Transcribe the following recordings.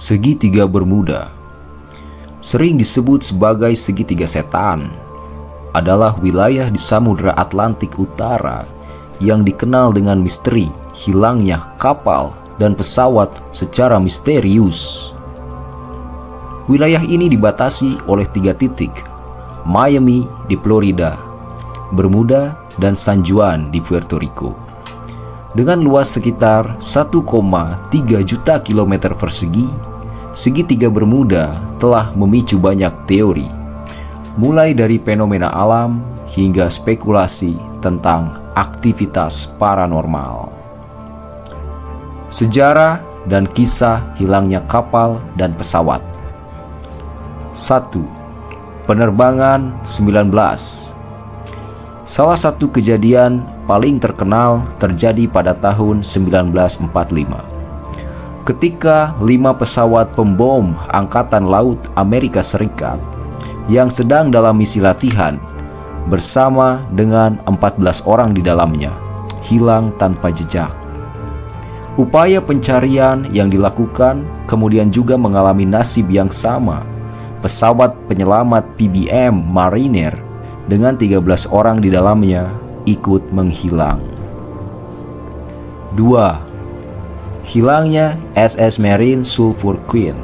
Segitiga Bermuda, sering disebut sebagai segitiga setan, adalah wilayah di Samudra Atlantik Utara yang dikenal dengan misteri hilangnya kapal dan pesawat secara misterius. Wilayah ini dibatasi oleh 3 titik: Miami di Florida, Bermuda, dan San Juan di Puerto Rico. Dengan luas sekitar 1,3 juta kilometer persegi, segitiga Bermuda telah memicu banyak teori, mulai dari fenomena alam hingga spekulasi tentang aktivitas paranormal. Sejarah dan kisah hilangnya kapal dan pesawat. 1. Penerbangan 19. Salah satu kejadian paling terkenal terjadi pada tahun 1945. Ketika 5 pesawat pembom Angkatan Laut Amerika Serikat yang sedang dalam misi latihan bersama dengan 14 orang di dalamnya hilang tanpa jejak. Upaya pencarian yang dilakukan kemudian juga mengalami nasib yang sama. Pesawat penyelamat PBM Mariner dengan 13 orang di dalamnya ikut menghilang. 2. Hilangnya SS Marine Sulphur Queen.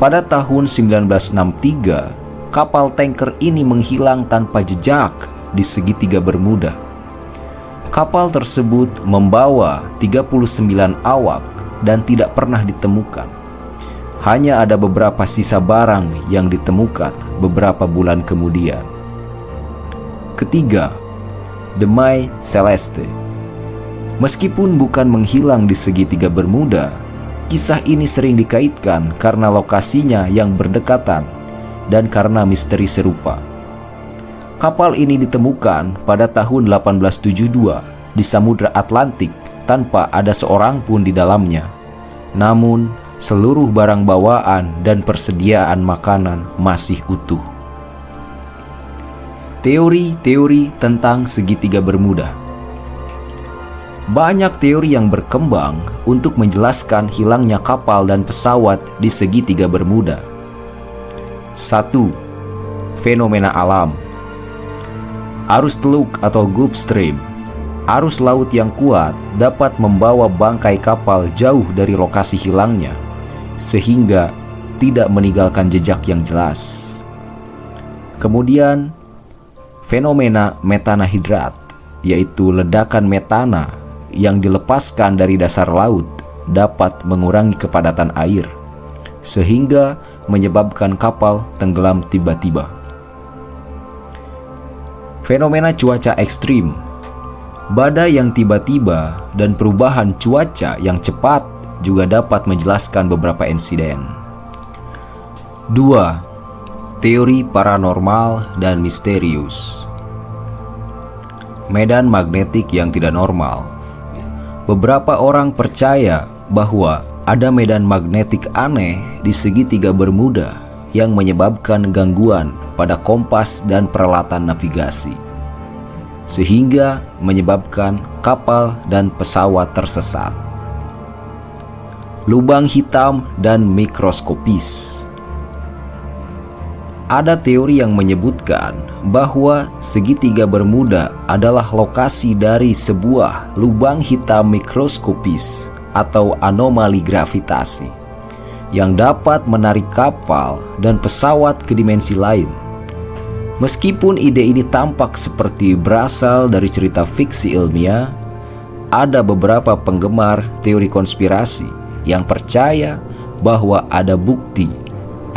Pada tahun 1963, kapal tanker ini menghilang tanpa jejak di segitiga Bermuda. Kapal tersebut membawa 39 awak dan tidak pernah ditemukan. Hanya ada beberapa sisa barang yang ditemukan beberapa bulan kemudian. Ketiga, The Mai Celeste. Meskipun bukan menghilang di segitiga Bermuda, kisah ini sering dikaitkan karena lokasinya yang berdekatan dan karena misteri serupa. Kapal ini ditemukan pada tahun 1872 di Samudra Atlantik tanpa ada seorang pun di dalamnya. Namun, seluruh barang bawaan dan persediaan makanan masih utuh. Teori-teori tentang segitiga Bermuda. Banyak teori yang berkembang untuk menjelaskan hilangnya kapal dan pesawat di segitiga Bermuda. 1. Fenomena alam. Arus teluk atau Gulf Stream, arus laut yang kuat dapat membawa bangkai kapal jauh dari lokasi hilangnya, sehingga tidak meninggalkan jejak yang jelas. Kemudian, fenomena metana hidrat, yaitu ledakan metana yang dilepaskan dari dasar laut dapat mengurangi kepadatan air, sehingga menyebabkan kapal tenggelam tiba-tiba. Fenomena cuaca ekstrim, badai yang tiba-tiba dan perubahan cuaca yang cepat juga dapat menjelaskan beberapa insiden. 2. Teori paranormal dan misterius. Medan magnetik yang tidak normal. Beberapa orang percaya bahwa ada medan magnetik aneh di segitiga Bermuda yang menyebabkan gangguan pada kompas dan peralatan navigasi, sehingga menyebabkan kapal dan pesawat tersesat. Lubang hitam dan mikroskopis. Ada teori yang menyebutkan bahwa segitiga Bermuda adalah lokasi dari sebuah lubang hitam mikroskopis atau anomali gravitasi yang dapat menarik kapal dan pesawat ke dimensi lain. Meskipun ide ini tampak seperti berasal dari cerita fiksi ilmiah, ada beberapa penggemar teori konspirasi yang percaya bahwa ada bukti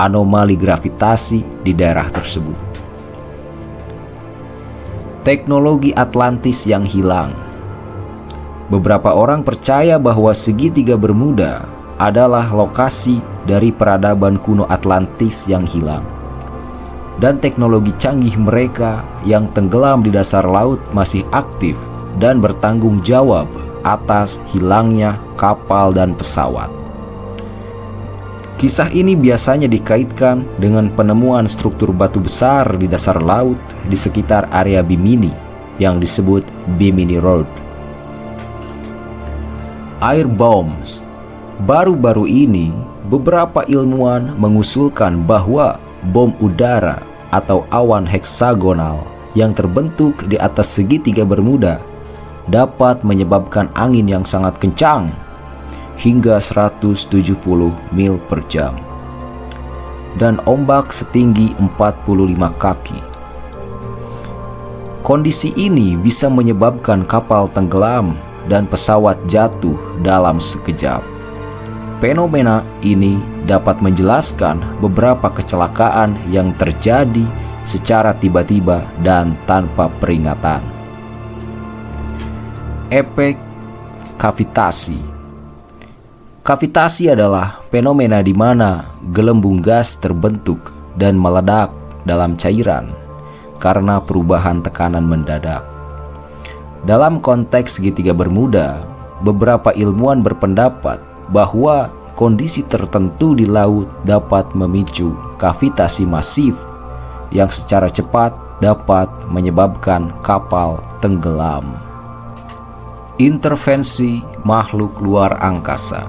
anomali gravitasi di daerah tersebut. Teknologi Atlantis yang hilang. Beberapa orang percaya bahwa segitiga Bermuda adalah lokasi dari peradaban kuno Atlantis yang hilang, dan teknologi canggih mereka yang tenggelam di dasar laut masih aktif dan bertanggung jawab atas hilangnya kapal dan pesawat. Kisah ini biasanya dikaitkan dengan penemuan struktur batu besar di dasar laut di sekitar area Bimini yang disebut Bimini Road. Air bombs. Baru-baru ini beberapa ilmuwan mengusulkan bahwa bom udara atau awan heksagonal yang terbentuk di atas segitiga Bermuda dapat menyebabkan angin yang sangat kencang hingga 170 mil per jam dan ombak setinggi 45 kaki. Kondisi ini bisa menyebabkan kapal tenggelam dan pesawat jatuh dalam sekejap. Fenomena ini dapat menjelaskan beberapa kecelakaan yang terjadi secara tiba-tiba dan tanpa peringatan. Efek kavitasi. Kavitasi adalah fenomena di mana gelembung gas terbentuk dan meledak dalam cairan karena perubahan tekanan mendadak. Dalam konteks segitiga Bermuda, beberapa ilmuwan berpendapat bahwa kondisi tertentu di laut dapat memicu kavitasi masif yang secara cepat dapat menyebabkan kapal tenggelam. Intervensi makhluk luar angkasa.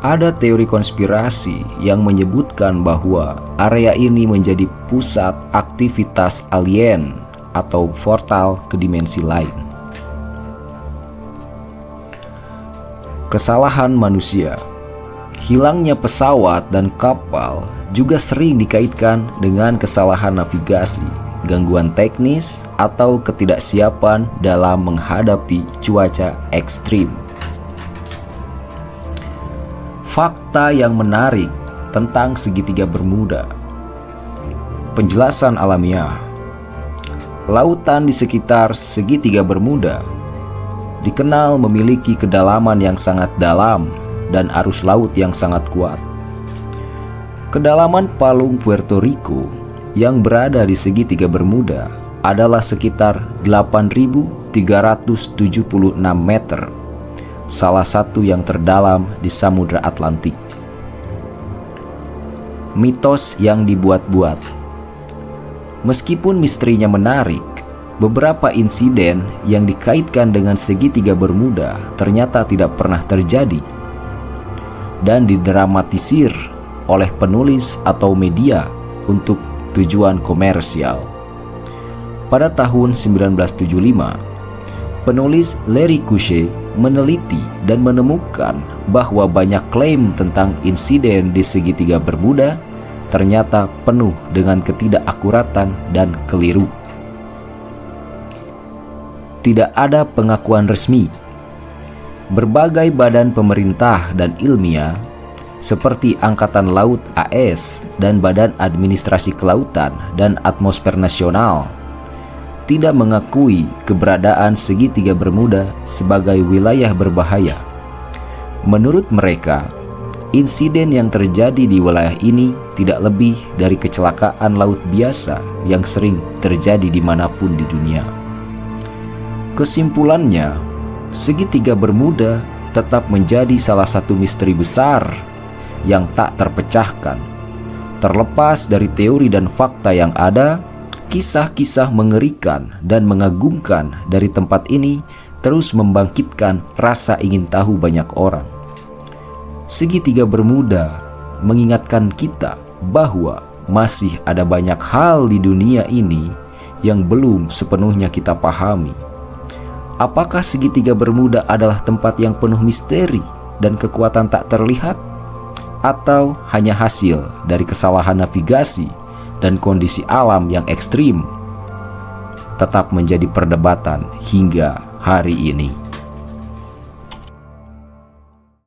Ada teori konspirasi yang menyebutkan bahwa area ini menjadi pusat aktivitas alien atau portal ke dimensi lain. Kesalahan manusia. Hilangnya pesawat dan kapal juga sering dikaitkan dengan kesalahan navigasi, gangguan teknis, atau ketidaksiapan dalam menghadapi cuaca ekstrim. Fakta yang menarik tentang segitiga Bermuda. Penjelasan alamiah. Lautan di sekitar segitiga Bermuda dikenal memiliki kedalaman yang sangat dalam dan arus laut yang sangat kuat. Kedalaman palung Puerto Rico yang berada di segitiga Bermuda adalah sekitar 8.376 meter, salah satu yang terdalam di Samudra Atlantik. Mitos yang dibuat-buat. Meskipun misterinya menarik, beberapa insiden yang dikaitkan dengan segitiga Bermuda ternyata tidak pernah terjadi dan didramatisir oleh penulis atau media untuk tujuan komersial. Pada tahun 1975, penulis Larry Couché meneliti dan menemukan bahwa banyak klaim tentang insiden di segitiga Bermuda ternyata penuh dengan ketidakakuratan dan keliru. Tidak ada pengakuan resmi. Berbagai badan pemerintah dan ilmiah seperti Angkatan Laut AS dan Badan Administrasi Kelautan dan Atmosfer Nasional tidak mengakui keberadaan segitiga Bermuda sebagai wilayah berbahaya. Menurut mereka, insiden yang terjadi di wilayah ini tidak lebih dari kecelakaan laut biasa yang sering terjadi dimanapun di dunia. Kesimpulannya, segitiga Bermuda tetap menjadi salah satu misteri besar yang tak terpecahkan. Terlepas dari teori dan fakta yang ada, kisah-kisah mengerikan dan mengagumkan dari tempat ini terus membangkitkan rasa ingin tahu banyak orang. Segitiga Bermuda mengingatkan kita bahwa masih ada banyak hal di dunia ini yang belum sepenuhnya kita pahami. Apakah segitiga Bermuda adalah tempat yang penuh misteri dan kekuatan tak terlihat? Atau hanya hasil dari kesalahan navigasi dan kondisi alam yang ekstrim? Tetap menjadi perdebatan hingga hari ini.